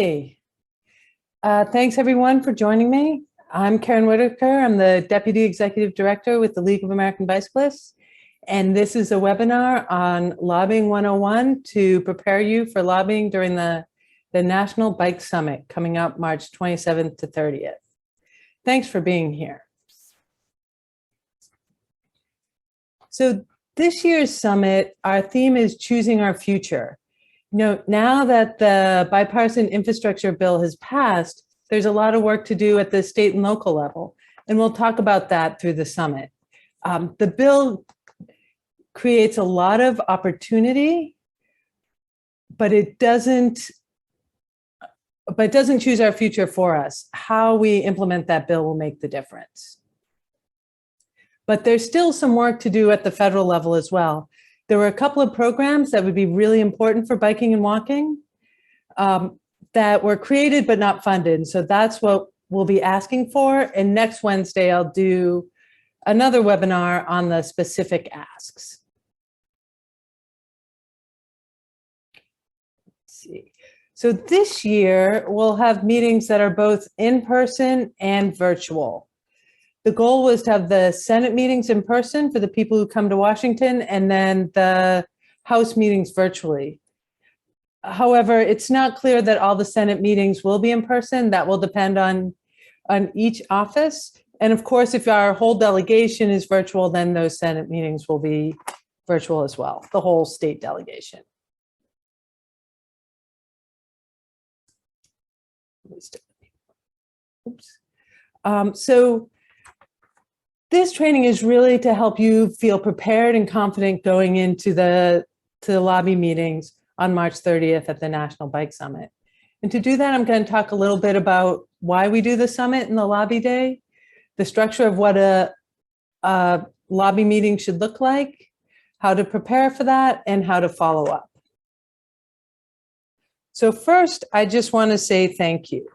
Hey, thanks everyone for joining me. I'm Caron Whitaker. I'm the Deputy Executive Director with the League of American Bicyclists. And this is a webinar on Lobbying 101 to prepare you for lobbying during the National Bike Summit coming up March 27th to 30th. Thanks for being here. So this year's summit, our theme is choosing our future. Now that the bipartisan infrastructure bill has passed, there's a lot of work to do at the state and local level, and we'll talk about that through the summit. The bill creates a lot of opportunity, but it doesn't choose our future for us. How we implement that bill will make the difference. But there's still some work to do at the federal level as well. There were a couple of programs that would be really important for biking and walking that were created but not funded. So that's what we'll be asking for. And next Wednesday, I'll do another webinar on the specific asks. Let's see. So this year, we'll have meetings that are both in person and virtual. The goal was to have the Senate meetings in person for the people who come to Washington, and then the House meetings virtually. However, it's not clear that all the Senate meetings will be in person. That will depend on each office. And of course, if our whole delegation is virtual, then those Senate meetings will be virtual as well, the whole state delegation. Oops. So this training is really to help you feel prepared and confident going into the lobby meetings on March 30th at the National Bike Summit. And to do that, I'm going to talk a little bit about why we do the summit and the lobby day, the structure of what a lobby meeting should look like, how to prepare for that, and how to follow up. So first, I just want to say thank you.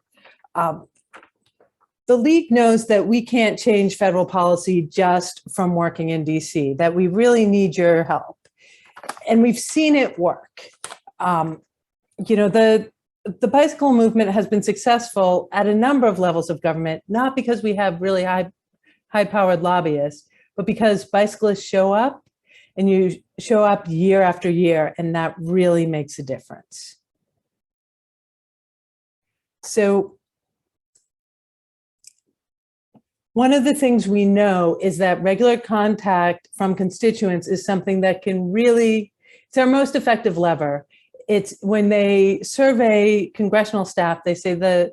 The League knows that we can't change federal policy just from working in DC, that we really need your help. And we've seen it work. The bicycle movement has been successful at a number of levels of government, not because we have really high-powered lobbyists, but because bicyclists show up, and you show up year after year, and that really makes a difference. So one of the things we know is that regular contact from constituents is something that can really, it's our most effective lever. It's when they survey congressional staff, they say the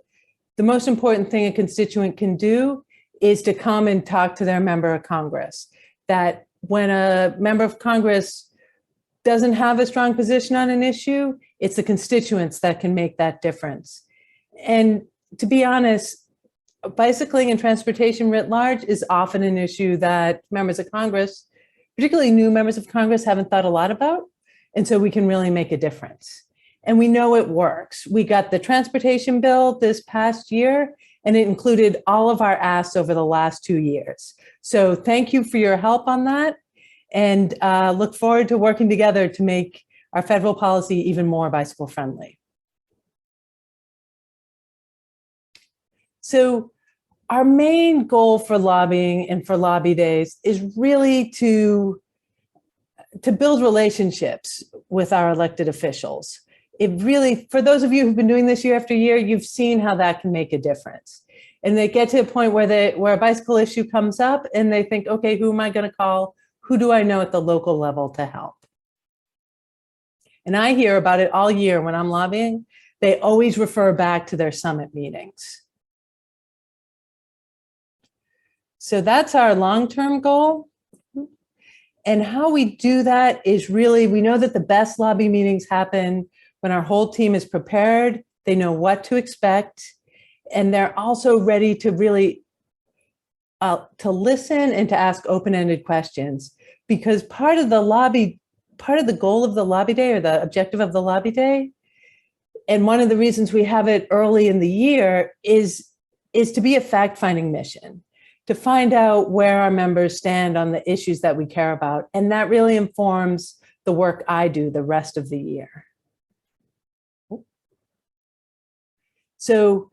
most important thing a constituent can do is to come and talk to their member of Congress. That when a member of Congress doesn't have a strong position on an issue, it's the constituents that can make that difference. And to be honest, bicycling and transportation writ large is often an issue that members of Congress, particularly new members of Congress, haven't thought a lot about. And so we can really make a difference. And we know it works. We got the transportation bill this past year, and it included all of our asks over the last 2 years. So thank you for your help on that, and look forward to working together to make our federal policy even more bicycle friendly. So our main goal for lobbying and for lobby days is really to build relationships with our elected officials. It really, for those of you who've been doing this year after year, you've seen how that can make a difference. And they get to a point where a bicycle issue comes up and they think, okay, who am I going to call? Who do I know at the local level to help? And I hear about it all year when I'm lobbying. They always refer back to their summit meetings. So that's our long-term goal. And how we do that is really, we know that the best lobby meetings happen when our whole team is prepared, they know what to expect, and they're also ready to really to listen and to ask open-ended questions. Because part of the goal of the lobby day, or the objective of the lobby day, and one of the reasons we have it early in the year is to be a fact-finding mission, to find out where our members stand on the issues that we care about. And that really informs the work I do the rest of the year. So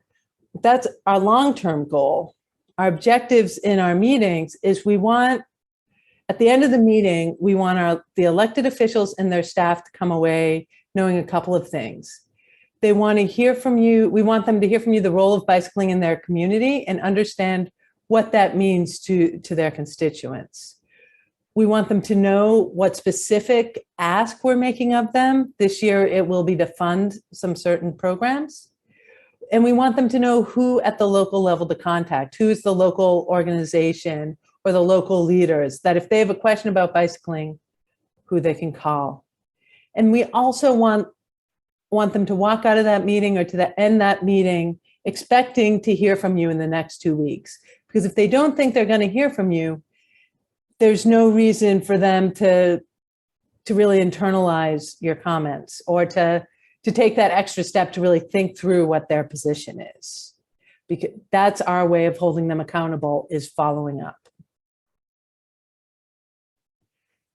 that's our long-term goal. Our objectives in our meetings is at the end of the meeting, we want the elected officials and their staff to come away knowing a couple of things. They want to hear from you. We want them to hear from you the role of bicycling in their community and understand what that means to their constituents. We want them to know what specific ask we're making of them. This year, it will be to fund some certain programs. And we want them to know who at the local level to contact, who's the local organization or the local leaders, that if they have a question about bicycling, who they can call. And we also want them to walk out of that meeting or to end that meeting expecting to hear from you in the next 2 weeks. Because if they don't think they're going to hear from you, there's no reason for them to really internalize your comments or to take that extra step to really think through what their position is. Because that's our way of holding them accountable, is following up.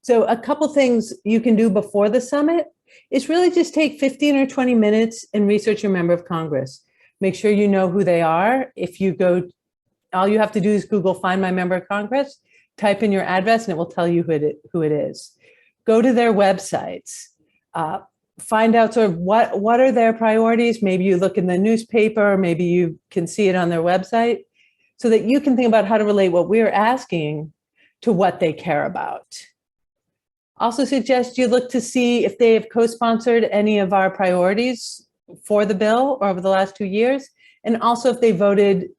So a couple things you can do before the summit is really just take 15 or 20 minutes and research your member of Congress. Make sure you know who they are. If you go, all you have to do is Google "find my member of Congress," type in your address, and it will tell you who it is. Go to their websites. Find out sort of what are their priorities. Maybe you look in the newspaper, maybe you can see it on their website, so that you can think about how to relate what we're asking to what they care about. Also suggest you look to see if they have co-sponsored any of our priorities for the bill over the last 2 years, and also if they voted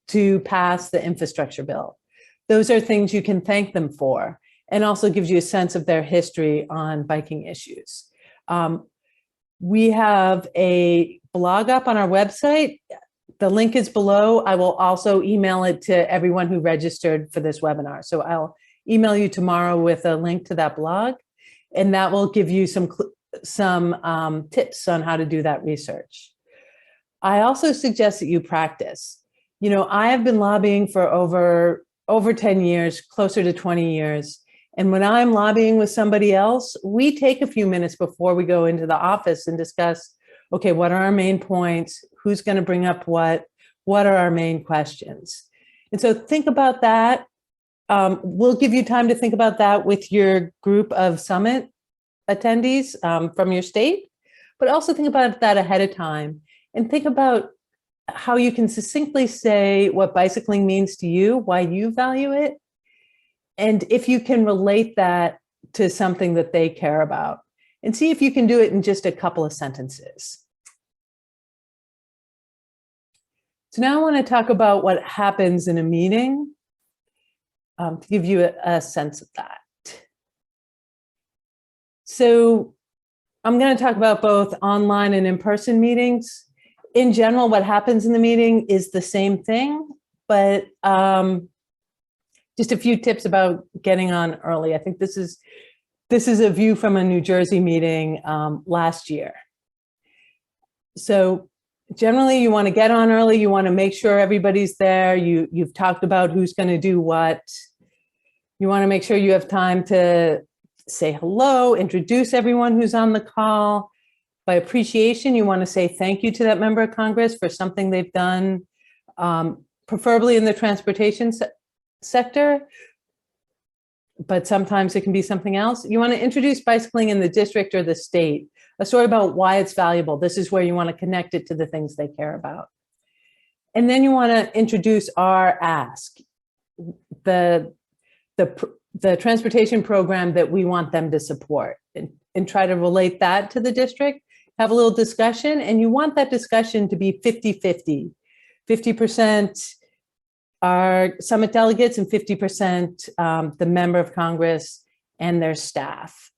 to pass the infrastructure bill. Those are things you can thank them for, and also gives you a sense of their history on biking issues. We have a blog up on our website. The link is below. I will also email it to everyone who registered for this webinar. So I'll email you tomorrow with a link to that blog, and that will give you some tips on how to do that research. I also suggest that you practice. You know, I have been lobbying for over 10 years, closer to 20 years. And when I'm lobbying with somebody else, we take a few minutes before we go into the office and discuss, okay, what are our main points? Who's going to bring up what? What are our main questions? And so think about that. We'll give you time to think about that with your group of summit attendees from your state, but also think about that ahead of time and think about how you can succinctly say what bicycling means to you, why you value it, and if you can relate that to something that they care about, and see if you can do it in just a couple of sentences. So now I want to talk about what happens in a meeting to give you a sense of that. So I'm going to talk about both online and in-person meetings. In general, what happens in the meeting is the same thing, but just a few tips about getting on early. I think this is a view from a New Jersey meeting last year. So generally, you want to get on early. You want to make sure everybody's there. You've talked about who's going to do what. You want to make sure you have time to say hello, introduce everyone who's on the call. By appreciation, you want to say thank you to that member of Congress for something they've done, preferably in the transportation sector, but sometimes it can be something else. You want to introduce bicycling in the district or the state, a story about why it's valuable. This is where you want to connect it to the things they care about. And then you want to introduce our ask, the transportation program that we want them to support, and try to relate that to the district, have a little discussion, and you want that discussion to be 50-50. 50% are summit delegates and 50% the member of Congress and their staff.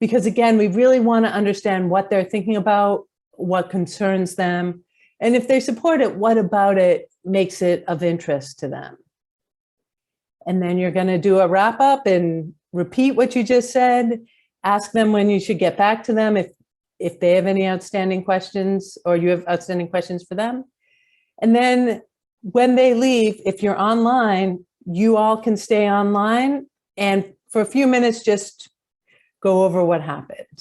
Because again, we really want to understand what they're thinking about, what concerns them, and if they support it, what about it makes it of interest to them. And then you're going to do a wrap up and repeat what you just said, ask them when you should get back to them if they have any outstanding questions or you have outstanding questions for them. And then when they leave, if you're online, you all can stay online and for a few minutes, just go over what happened.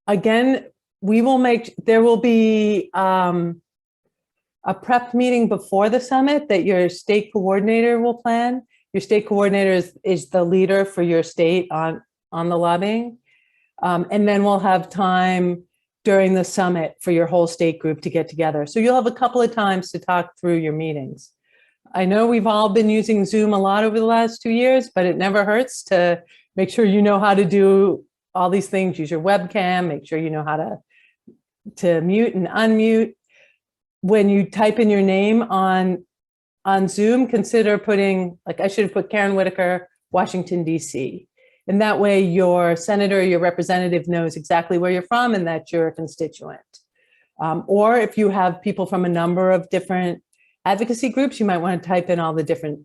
Again, there will be a prep meeting before the summit that your state coordinator will plan. Your state coordinator is the leader for your state on the lobbying. And then we'll have time during the summit for your whole state group to get together. So you'll have a couple of times to talk through your meetings. I know we've all been using Zoom a lot over the last 2 years, but it never hurts to make sure you know how to do all these things. Use your webcam, make sure you know how to mute and unmute. When you type in your name on Zoom, consider putting, like I should have put Caron Whitaker, Washington, DC. And that way your senator, your representative knows exactly where you're from and that you're a constituent. Or if you have people from a number of different advocacy groups, you might want to type in all the different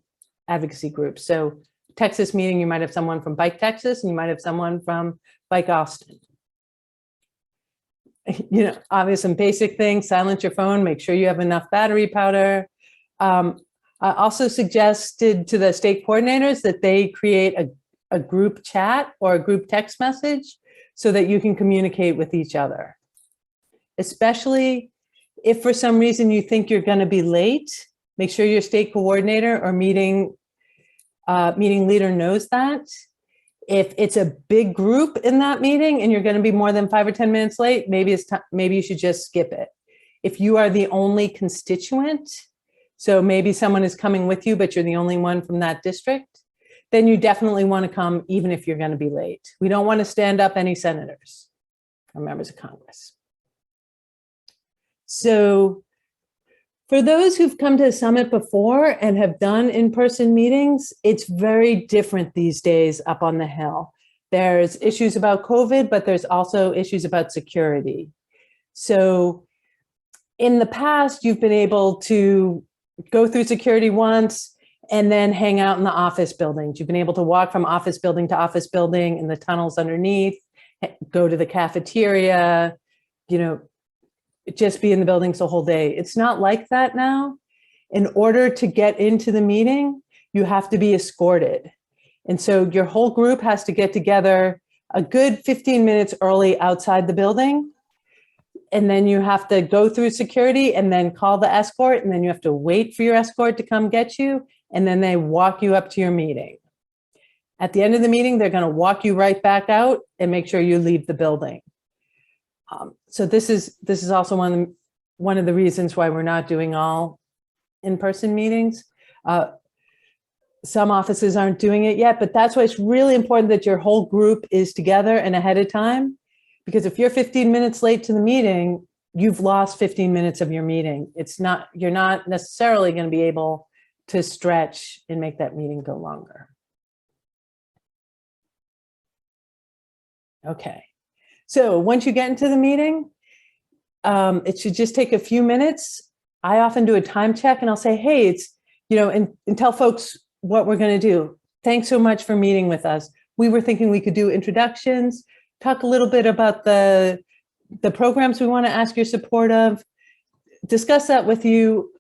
advocacy groups. So Texas meeting, you might have someone from Bike Texas and you might have someone from Bike Austin. You know, obvious and basic things, silence your phone, make sure you have enough battery powder. I also suggested to the state coordinators that they create a group chat or a group text message so that you can communicate with each other. Especially if for some reason you think you're going to be late, make sure your state coordinator or meeting leader knows that. If it's a big group in that meeting and you're going to be more than 5 or 10 minutes late, maybe you should just skip it. If you are the only constituent, so maybe someone is coming with you, but you're the only one from that district, then you definitely want to come even if you're going to be late. We don't want to stand up any senators or members of Congress. So for those who've come to the summit before and have done in-person meetings, it's very different these days up on the Hill. There's issues about COVID, but there's also issues about security. So in the past, you've been able to go through security once and then hang out in the office buildings. You've been able to walk from office building to office building in the tunnels underneath, go to the cafeteria, you know, just be in the buildings the whole day. It's not like that now. In order to get into the meeting, you have to be escorted. And so your whole group has to get together a good 15 minutes early outside the building. And then you have to go through security and then call the escort. And then you have to wait for your escort to come get you. And then they walk you up to your meeting. At the end of the meeting, they're going to walk you right back out and make sure you leave the building. So this is also one of the reasons why we're not doing all in-person meetings. Some offices aren't doing it yet, but that's why it's really important that your whole group is together and ahead of time. Because if you're 15 minutes late to the meeting, you've lost 15 minutes of your meeting. You're not necessarily going to be able to stretch and make that meeting go longer. Okay. So once you get into the meeting, it should just take a few minutes. I often do a time check and I'll say, hey, it's, you know, and tell folks what we're going to do. Thanks so much for meeting with us. We were thinking we could do introductions, talk a little bit about the programs we want to ask your support of, discuss that with you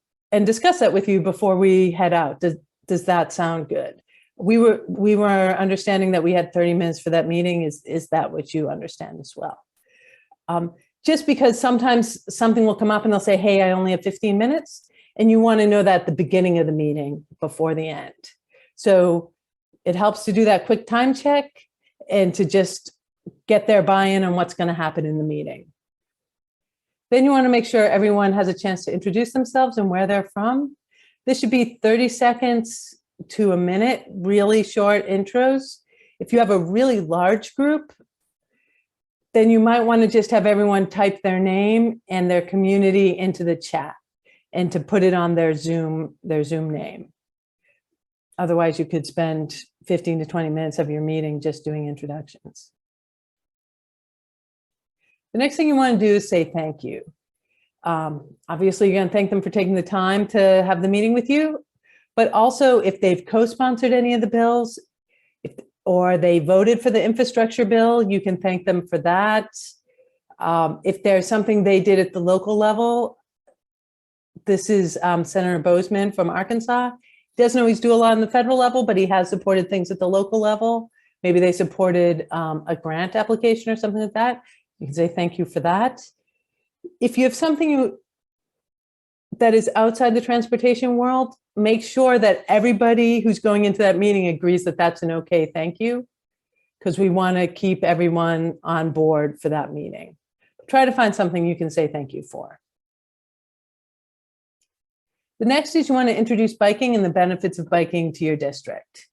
before we head out. Does that sound good? We were understanding that we had 30 minutes for that meeting. Is that what you understand as well? Just because sometimes something will come up and they'll say, hey, I only have 15 minutes. And you want to know that at the beginning of the meeting before the end. So it helps to do that quick time check and to just get their buy-in on what's going to happen in the meeting. Then you want to make sure everyone has a chance to introduce themselves and where they're from. This should be 30 seconds to a minute, really short intros. If you have a really large group, then you might want to just have everyone type their name and their community into the chat and to put it on their Zoom name. Otherwise, you could spend 15 to 20 minutes of your meeting just doing introductions. The next thing you want to do is say thank you. Obviously, you're going to thank them for taking the time to have the meeting with you. But also, if they've co-sponsored any of the bills, or they voted for the infrastructure bill, you can thank them for that. If there's something they did at the local level, this is Senator Bozeman from Arkansas. He doesn't always do a lot on the federal level, but he has supported things at the local level. Maybe they supported a grant application or something like that. You can say thank you for that. If you have something that is outside the transportation world, make sure that everybody who's going into that meeting agrees that that's an okay thank you, because we want to keep everyone on board for that meeting. Try to find something you can say thank you for. The next is you want to introduce biking and the benefits of biking to your district.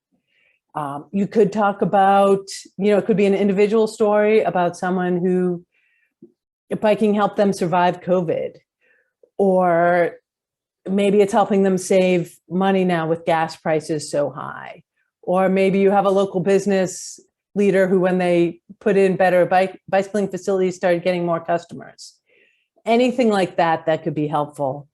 You could talk about, it could be an individual story about someone who biking helped them survive COVID, or maybe it's helping them save money now with gas prices so high. Or maybe you have a local business leader who, when they put in better bicycling facilities, started getting more customers. Anything like that, that could be helpful.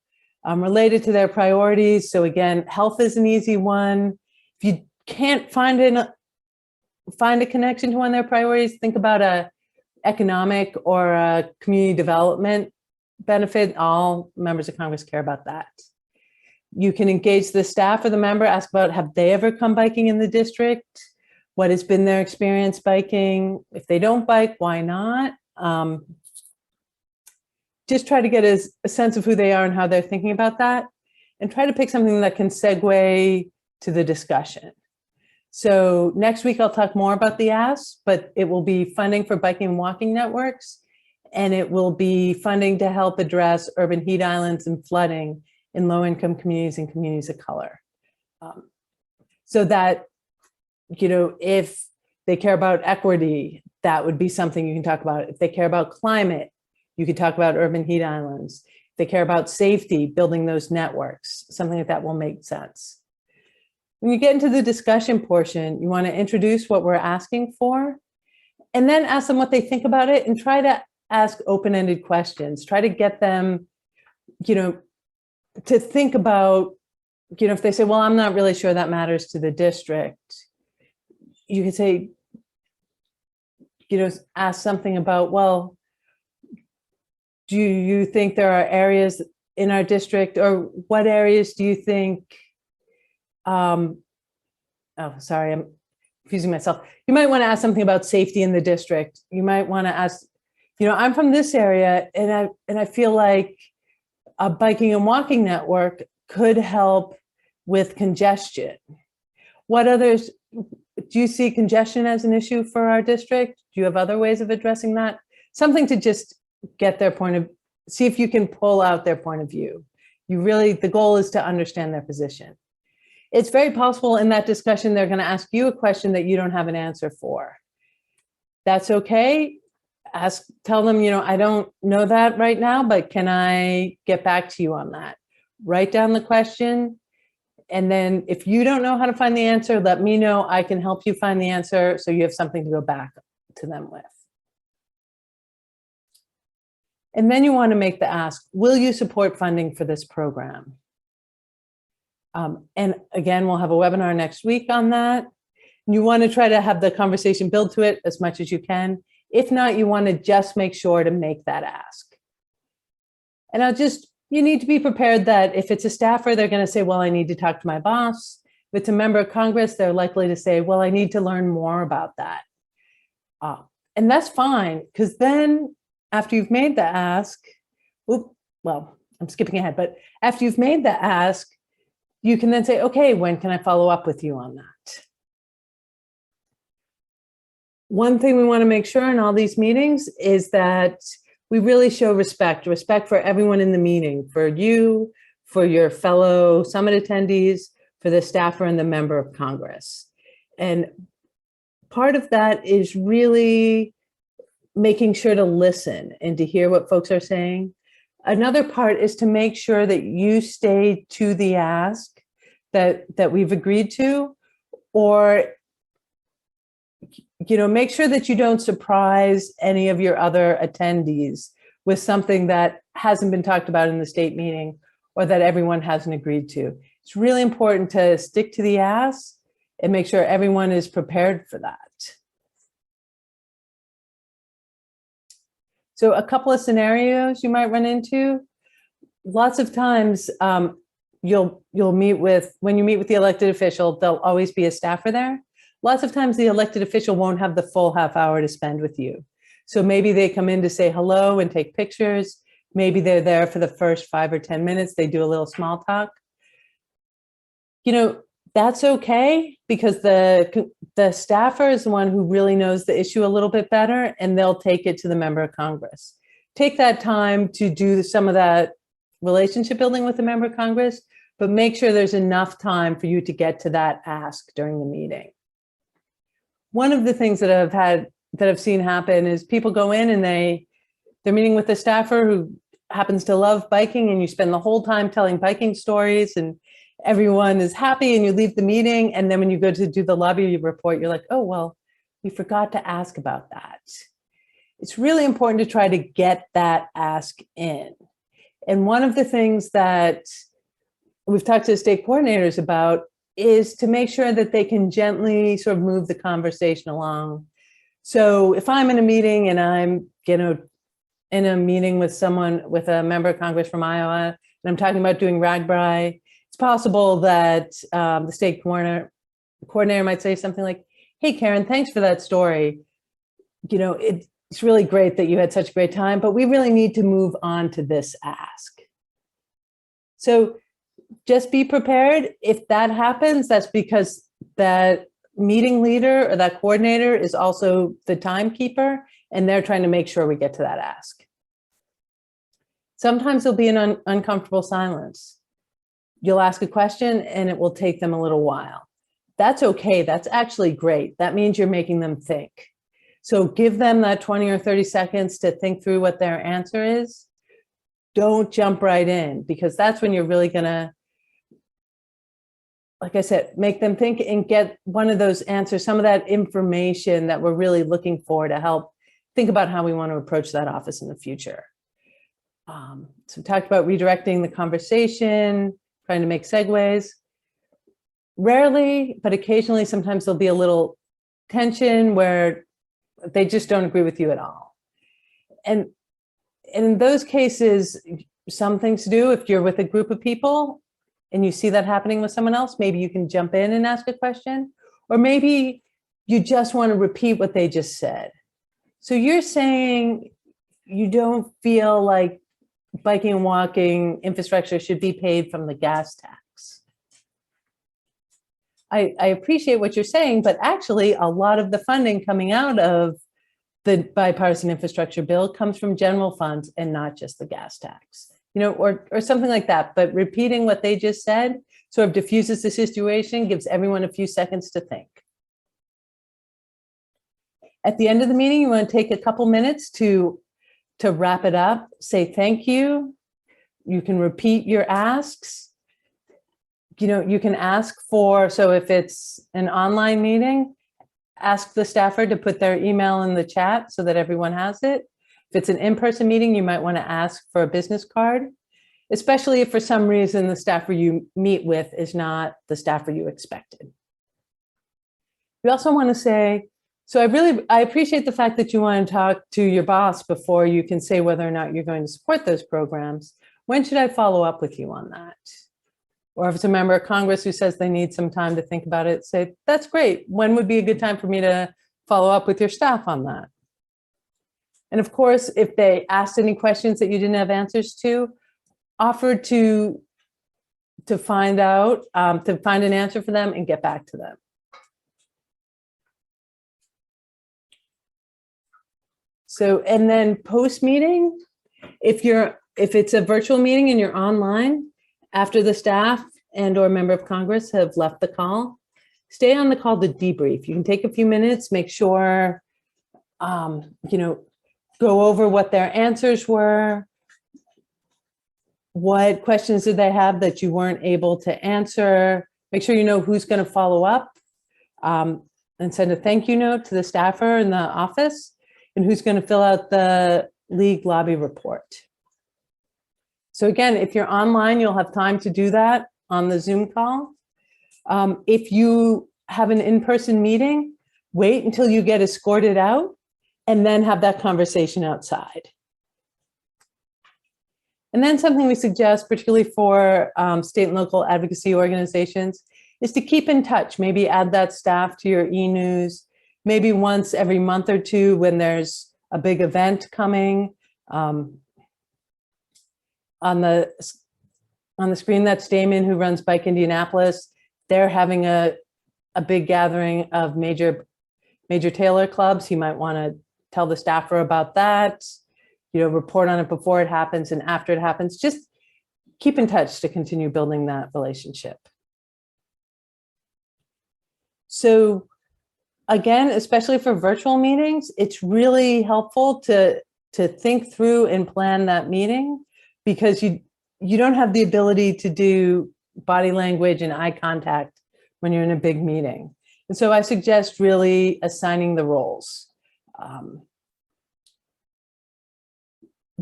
Related to their priorities. So again, health is an easy one. If you can't find a connection to one of their priorities, think about a economic or a community development benefit. All members of Congress care about that. You can engage the staff or the member, ask about, have they ever come biking in the district? What has been their experience biking? If they don't bike, why not? Just try to get a sense of who they are and how they're thinking about that, and try to pick something that can segue to the discussion. So next week, I'll talk more about the ask, but it will be funding for biking and walking networks, and it will be funding to help address urban heat islands and flooding in low-income communities and communities of color. So that, if they care about equity, that would be something you can talk about. If they care about climate, you could talk about urban heat islands. If they care about safety, building those networks, something like that will make sense. When you get into the discussion portion, you want to introduce what we're asking for, and then ask them what they think about it, and try to ask open-ended questions. Try to get them, to think about, if they say, well, I'm not really sure that matters to the district, you could say, ask something about, well, do you think there are areas in our district, or what areas do you think, oh, sorry, I'm confusing myself. You might want to ask something about safety in the district. You might want to ask, I'm from this area, and I feel like a biking and walking network could help with congestion. What others, do you see congestion as an issue for our district? Do you have other ways of addressing that? Something to just get their point of, see if you can pull out their point of view. The goal is to understand their position. It's very possible in that discussion, they're going to ask you a question that you don't have an answer for. That's okay. Tell them, I don't know that right now, but can I get back to you on that? Write down the question. And then if you don't know how to find the answer, let me know. I can help you find the answer, so you have something to go back to them with. And then you want to make the ask, will you support funding for this program? And again, we'll have a webinar next week on that. You want to try to have the conversation build to it as much as you can. If not, you want to just make sure to make that ask. And you need to be prepared that if it's a staffer, they're going to say, well, I need to talk to my boss. If it's a member of Congress, they're likely to say, well, I need to learn more about that. And that's fine, because then after you've made the ask, well, I'm skipping ahead, but after you've made the ask, you can then say, okay, when can I follow up with you on that? One thing we want to make sure in all these meetings is that we really show respect for everyone in the meeting, for you, for your fellow summit attendees, for the staffer and the member of Congress. And part of that is really making sure to listen and to hear what folks are saying. Another part is to make sure that you stay to the ask that we've agreed to, or make sure that you don't surprise any of your other attendees with something that hasn't been talked about in the state meeting or that everyone hasn't agreed to. It's really important to stick to the ask and make sure everyone is prepared for that. So a couple of scenarios you might run into. Lots of times you'll meet with, when you meet with the elected official, there'll always be a staffer there. Lots of times the elected official won't have the full half hour to spend with you. So maybe they come in to say hello and take pictures. Maybe they're there for the first 5 or 10 minutes. They do a little small talk. You know, that's okay, because the staffer is the one who really knows the issue a little bit better, and they'll take it to the member of Congress. Take that time to do some of that relationship building with the member of Congress, but make sure there's enough time for you to get to that ask during the meeting. One of the things that I've seen happen is people go in and they're meeting with a staffer who happens to love biking, and you spend the whole time telling biking stories and everyone is happy, and you leave the meeting. And then when you go to do the lobby report, you're like, oh, well, we forgot to ask about that. It's really important to try to get that ask in. And one of the things that we've talked to the state coordinators about is to make sure that they can gently sort of move the conversation along. So if I'm in a meeting and I'm, in a meeting with someone, with a member of Congress from Iowa, and I'm talking about doing RAGBRAI, it's possible that the state coordinator might say something like, hey, Caron, thanks for that story. It's really great that you had such a great time, but we really need to move on to this ask. So just be prepared. If that happens, that's because that meeting leader or that coordinator is also the timekeeper, and they're trying to make sure we get to that ask. Sometimes there'll be an uncomfortable silence. You'll ask a question and it will take them a little while. That's okay. That's actually great. That means you're making them think. So give them that 20 or 30 seconds to think through what their answer is. Don't jump right in, because that's when you're really gonna, like I said, make them think and get one of those answers, some of that information that we're really looking for to help think about how we want to approach that office in the future. So we talked about redirecting the conversation, trying to make segues. Rarely, but occasionally, sometimes there'll be a little tension where they just don't agree with you at all. And in those cases, some things to do, if you're with a group of people and you see that happening with someone else, maybe you can jump in and ask a question, or maybe you just want to repeat what they just said. So you're saying you don't feel like biking and walking infrastructure should be paid from the gas tax. I appreciate what you're saying, but actually a lot of the funding coming out of the bipartisan infrastructure bill comes from general funds and not just the gas tax, or something like that. But repeating what they just said sort of diffuses the situation, gives everyone a few seconds to think. At the end of the meeting, you want to take a couple minutes to wrap it up, say thank you. You can repeat your asks. You can ask for, so if it's an online meeting, ask the staffer to put their email in the chat so that everyone has it. If it's an in-person meeting, you might want to ask for a business card, especially if for some reason the staffer you meet with is not the staffer you expected. You also want to say, so I appreciate the fact that you want to talk to your boss before you can say whether or not you're going to support those programs. When should I follow up with you on that? Or if it's a member of Congress who says they need some time to think about it, say, that's great. When would be a good time for me to follow up with your staff on that? And of course, if they asked any questions that you didn't have answers to, offer to find out, to find an answer for them and get back to them. So, and then post-meeting, if it's a virtual meeting and you're online, after the staff and or member of Congress have left the call, stay on the call to debrief. You can take a few minutes, make sure, go over what their answers were, what questions did they have that you weren't able to answer, make sure you know who's going to follow up, and send a thank you note to the staffer in the office, and who's going to fill out the league lobby report. So again, if you're online, you'll have time to do that on the Zoom call. If you have an in-person meeting, wait until you get escorted out and then have that conversation outside. And then something we suggest, particularly for state and local advocacy organizations, is to keep in touch. Maybe add that staff to your e-news, maybe once every month or two when there's a big event coming. On the screen, that's Damon, who runs Bike Indianapolis. They're having a big gathering of major tailor clubs. You might want to tell the staffer about that, report on it before it happens and after it happens. Just keep in touch to continue building that relationship. So again, especially for virtual meetings, it's really helpful to think through and plan that meeting, because you don't have the ability to do body language and eye contact when you're in a big meeting. And so I suggest really assigning the roles.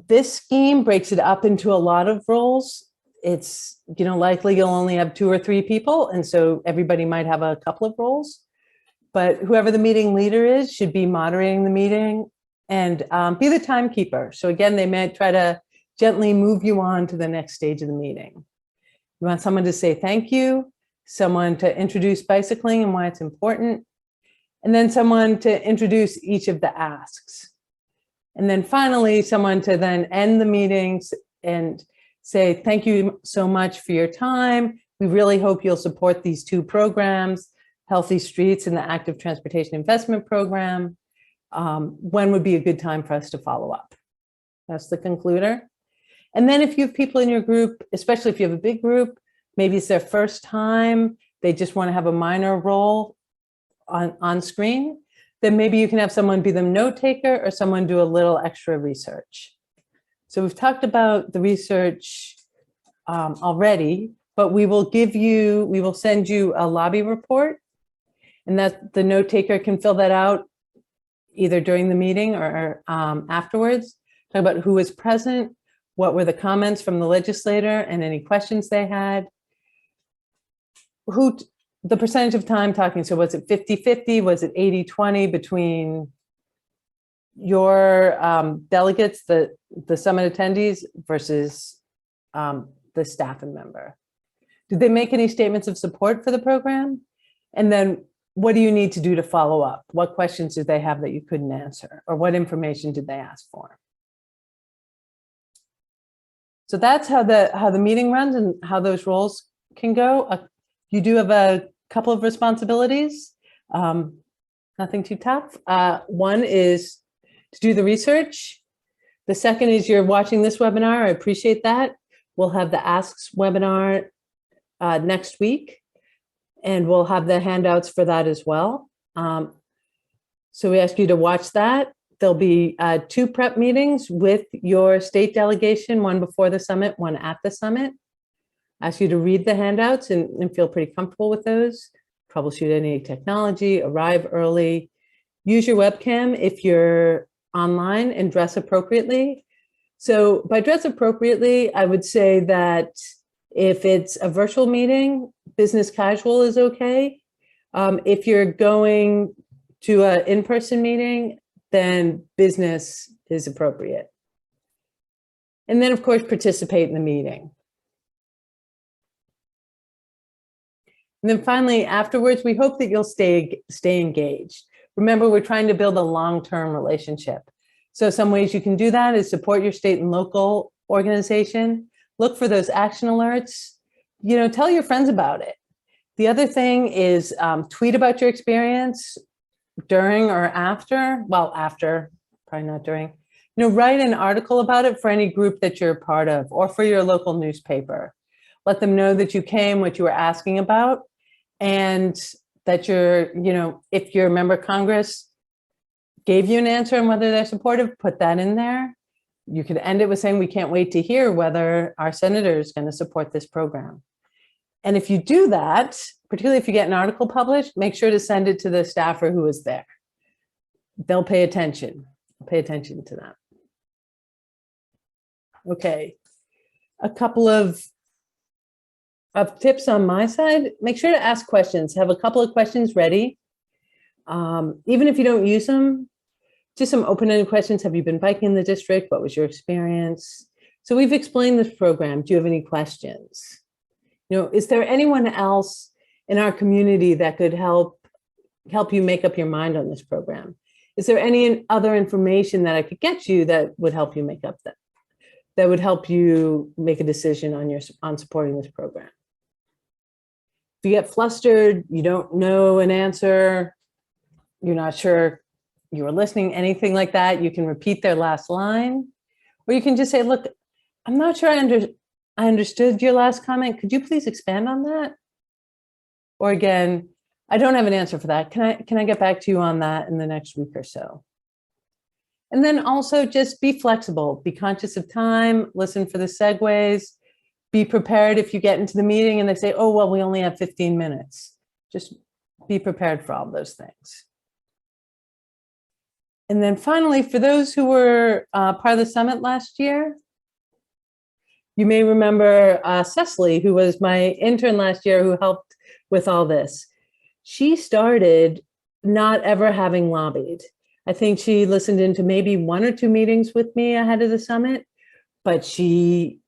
This scheme breaks it up into a lot of roles. It's, likely you'll only have 2 or 3 people, and so everybody might have a couple of roles. But whoever the meeting leader is should be moderating the meeting and be the timekeeper. So again, they may try to gently move you on to the next stage of the meeting. You want someone to say thank you, someone to introduce bicycling and why it's important, and then someone to introduce each of the asks. And then finally, someone to then end the meetings and say, thank you so much for your time. We really hope you'll support these 2 programs, Healthy Streets and the Active Transportation Investment Program. When would be a good time for us to follow up? That's the concluder. And then if you have people in your group, especially if you have a big group, maybe it's their first time, they just want to have a minor role on screen, then maybe you can have someone be the note taker or someone do a little extra research. So we've talked about the research already, but we will send you a lobby report, and that the note taker can fill that out either during the meeting or afterwards. Talk about who was present, what were the comments from the legislator and any questions they had, the percentage of time talking. So was it 50-50? Was it 80-20 between your delegates, the summit attendees versus the staff and member? Did they make any statements of support for the program? And then what do you need to do to follow up? What questions did they have that you couldn't answer? Or what information did they ask for? So that's how the meeting runs and how those roles can go. You do have a couple of responsibilities, nothing too tough. One is to do the research. The second is you're watching this webinar. I appreciate that. We'll have the Asks webinar next week, and we'll have the handouts for that as well. So we ask you to watch that. There'll be 2 prep meetings with your state delegation, one before the summit, one at the summit. Ask you to read the handouts and feel pretty comfortable with those. Troubleshoot any technology, arrive early, use your webcam if you're online, and dress appropriately. So by dress appropriately, I would say that if it's a virtual meeting, business casual is okay. If you're going to an in-person meeting, then business is appropriate. And then, of course, participate in the meeting. And then finally, afterwards, we hope that you'll stay engaged. Remember, we're trying to build a long-term relationship. So some ways you can do that is support your state and local organization. Look for those action alerts. Tell your friends about it. The other thing is tweet about your experience during or after. Well, after, probably not during. Write an article about it for any group that you're a part of or for your local newspaper. Let them know that you came, what you were asking about, and that if your member of Congress gave you an answer on whether they're supportive, put that in there. You could end it with saying, we can't wait to hear whether our senator is going to support this program. And if you do that, particularly if you get an article published, make sure to send it to the staffer who is there. They'll pay attention. Pay attention to that. Okay, a couple of tips on my side. Make sure to ask questions. Have a couple of questions ready. Even if you don't use them, just some open-ended questions. Have you been biking in the district? What was your experience? So we've explained this program. Do you have any questions? Is there anyone else in our community that could help you make up your mind on this program? Is there any other information that I could get you that would help you make up that would help you make a decision on supporting this program? If you get flustered, you don't know an answer, you're not sure you were listening, anything like that, you can repeat their last line, or you can just say, look, I'm not sure I understood your last comment. Could you please expand on that? Or again, I don't have an answer for that. Can I get back to you on that in the next week or so? And then also just be flexible, be conscious of time, listen for the segues, be prepared if you get into the meeting and they say, oh, well, we only have 15 minutes. Just be prepared for all those things. And then finally, for those who were part of the summit last year, you may remember Cecily, who was my intern last year, who helped with all this. She started not ever having lobbied. I think she listened into maybe 1 or 2 meetings with me ahead of the summit, but she,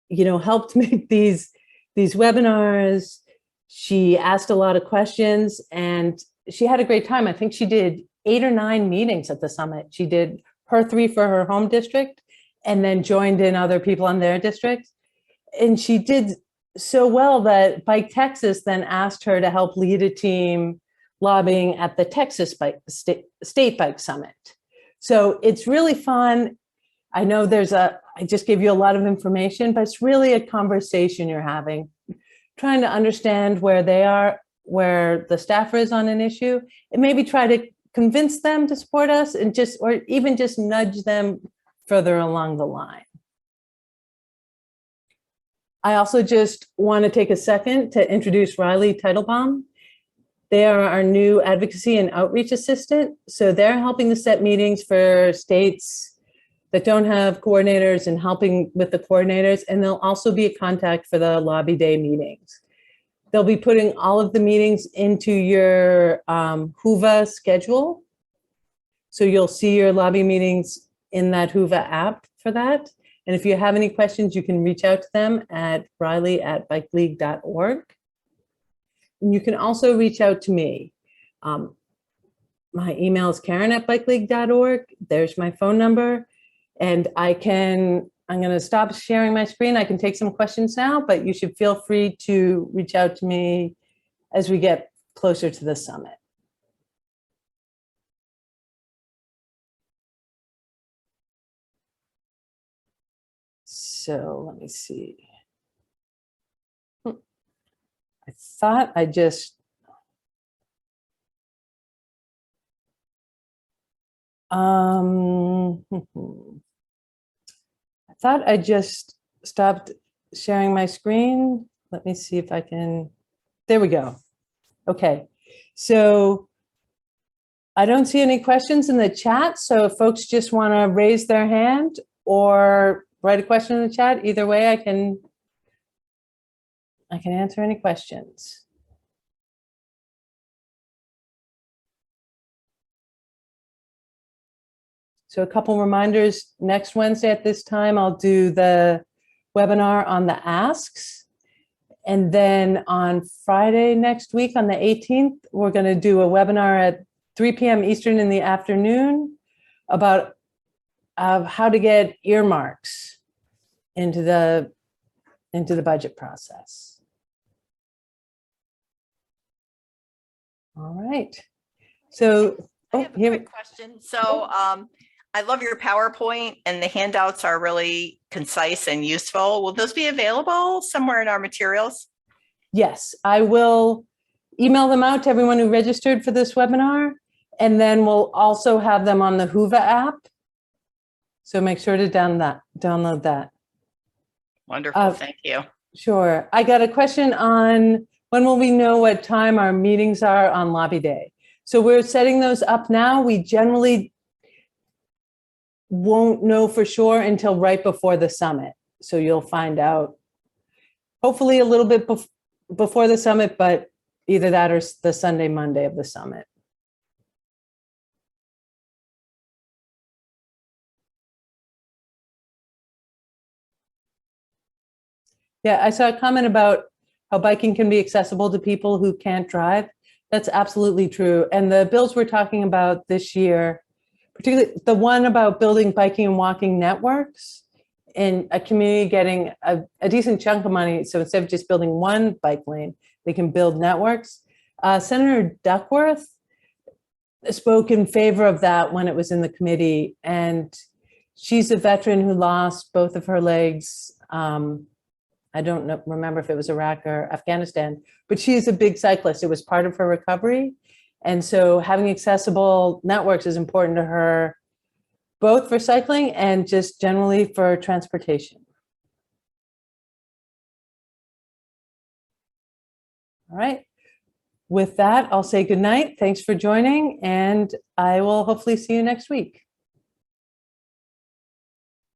helped make these webinars. She asked a lot of questions and she had a great time. I think she did 8 or 9 meetings at the summit. She did her 3 for her home district and then joined in other people on their district. And she did so well that Bike Texas then asked her to help lead a team lobbying at the Texas State Bike Summit. So it's really fun. I know I just gave you a lot of information, but it's really a conversation you're having, trying to understand where they are, where the staffer is on an issue, and maybe try to convince them to support us and or even just nudge them further along the line. I also just want to take a second to introduce Riley Titlebaum. They are our new advocacy and outreach assistant. So they're helping to set meetings for states that don't have coordinators and helping with the coordinators. And they'll also be a contact for the lobby day meetings. They'll be putting all of the meetings into your Whova schedule. So you'll see your lobby meetings in that Whova app for that. And if you have any questions, you can reach out to them at riley@bikeleague.org. And you can also reach out to me. My email is Caron@bikeleague.org. There's my phone number. And I'm going to stop sharing my screen. I can take some questions now, but you should feel free to reach out to me as we get closer to the summit. So let me see. I thought I just stopped sharing my screen. Let me see if I can. There we go. Okay. So I don't see any questions in the chat. So if folks just want to raise their hand or write a question in the chat, either way, I can answer any questions. So a couple reminders, next Wednesday at this time, I'll do the webinar on the asks. And then on Friday next week, on the 18th, we're going to do a webinar at 3 p.m. Eastern in the afternoon about how to get earmarks into the budget process. All right. So I have a quick question. So I love your PowerPoint and the handouts are really concise and useful. Will those be available somewhere in our materials? Yes, I will email them out to everyone who registered for this webinar, and then we'll also have them on the Whova app. So make sure to download that. Wonderful, thank you. Sure. I got a question on when will we know what time our meetings are on lobby day? So we're setting those up now. We generally won't know for sure until right before the summit. So you'll find out hopefully a little bit before the summit, but either that or the Sunday, Monday of the summit. Yeah, I saw a comment about how biking can be accessible to people who can't drive. That's absolutely true. And the bills we're talking about this year, particularly the one about building biking and walking networks in a community getting a decent chunk of money. So instead of just building one bike lane, they can build networks. Senator Duckworth spoke in favor of that when it was in the committee. And she's a veteran who lost both of her legs. I don't remember if it was Iraq or Afghanistan, but she's a big cyclist. It was part of her recovery. And so having accessible networks is important to her, both for cycling and just generally for transportation. All right. With that, I'll say good night. Thanks for joining, and I will hopefully see you next week.